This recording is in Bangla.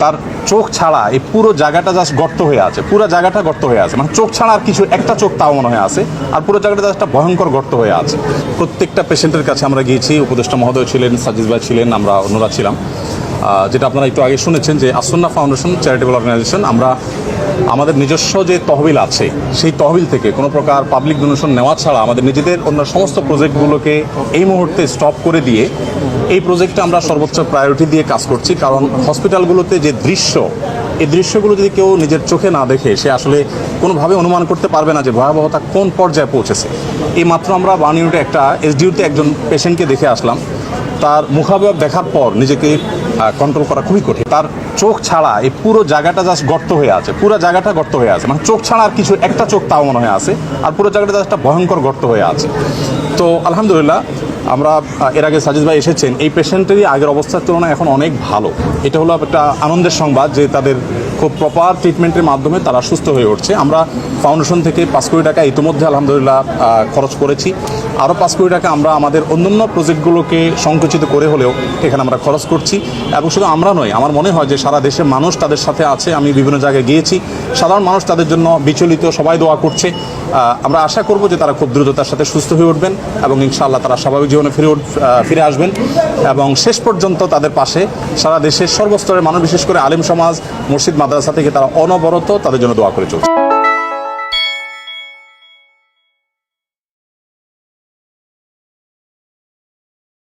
তার চোখ ছাড়া এই পুরো জায়গাটা জাস্ট গর্ত হয়ে আছে, পুরো জায়গাটা গর্ত হয়ে আছে, মানে চোখ ছাড়া আর কিছু একটা চোখ তাও মনে হয়ে আছে, আর পুরো জায়গাটা জাস্ট একটা ভয়ঙ্কর গর্ত হয়ে আছে। প্রত্যেকটা পেশেন্টের কাছে আমরা গিয়েছি, উপদেষ্টা মহোদয় ছিলেন, সাজিদ ভাই ছিলেন, আমরা অন্যরা ছিলাম। যেটা আপনারা একটু আগে শুনেছেন যে আসন্না ফাউন্ডেশন চ্যারিটেবল অর্গানাইজেশন, আমরা আমাদের নিজস্ব যে তহবিল আছে সেই তহবিল থেকে কোনো প্রকার পাবলিক ডোনেশন নেওয়া ছাড়া আমাদের নিজেদের অন্য সমস্ত প্রজেক্টগুলোকে এই মুহূর্তে স্টপ করে দিয়ে এই প্রজেক্টে আমরা সর্বোচ্চ প্রায়োরিটি দিয়ে কাজ করছি। কারণ হসপিটালগুলোতে যে দৃশ্য, এই দৃশ্যগুলো যদি কেউ নিজের চোখে না দেখে সে আসলে কোনোভাবে অনুমান করতে পারবে না যে ভয়াবহতা কোন পর্যায়ে পৌঁছেছে। এই মাত্র আমরা 1 ইউনিটে একটা এসডিউতে একজন পেশেন্টকে দেখে আসলাম, তার মুখাবয়ব দেখার পর নিজেকে কন্ট্রোল করা খুবই কঠিন। তার চোখ ছাড়া এই পুরো জায়গাটা জাস্ট গর্ত হয়ে আছে, পুরো জায়গাটা গর্ত হয়ে আছে, মানে চোখ ছাড়া আর কিছু একটা চোখ তাও মনে হয়ে আছে, আর পুরো জায়গাটা জাস্ট একটা ভয়ঙ্কর গর্ত হয়ে আছে। তো আলহামদুলিল্লাহ আমরা এর আগে সাজিদ ভাই এসেছেন, এই পেশেন্টেরই আগের অবস্থার তুলনায় এখন অনেক ভালো। এটা হলো একটা আনন্দের সংবাদ যে তাদের খুব প্রপার ট্রিটমেন্টের মাধ্যমে তারা সুস্থ হয়ে উঠছে। আমরা ফাউন্ডেশন থেকে 5 কোটি টাকা ইতিমধ্যে আলহামদুলিল্লাহ খরচ করেছি। আরও 5 কোটি টাকা আমরা আমাদের অন্যান্য প্রজেক্টগুলোকে সংকুচিত করে হলেও এখানে আমরা খরচ করছি। এবং শুধু আমরা নয়, আমার মনে হয় যে সারা দেশের মানুষ তাদের সাথে আছে। আমি বিভিন্ন জায়গায় গিয়েছি, সাধারণ মানুষ তাদের জন্য বিচলিত, সবাই দোয়া করছে। আমরা আশা করব যে তারা খুব দ্রুততার সাথে সুস্থ হয়ে উঠবেন এবং ইনশাআল্লাহ তারা স্বাভাবিক জীবনে ফিরে আসবেন এবং শেষ পর্যন্ত তাদের পাশে সারা দেশের সর্বস্তরের মানুষ, বিশেষ করে আলেম সমাজ, মসজিদ, মাদ্রাসা থেকে তারা অনবরত তাদের জন্য দোয়া করে চলছে।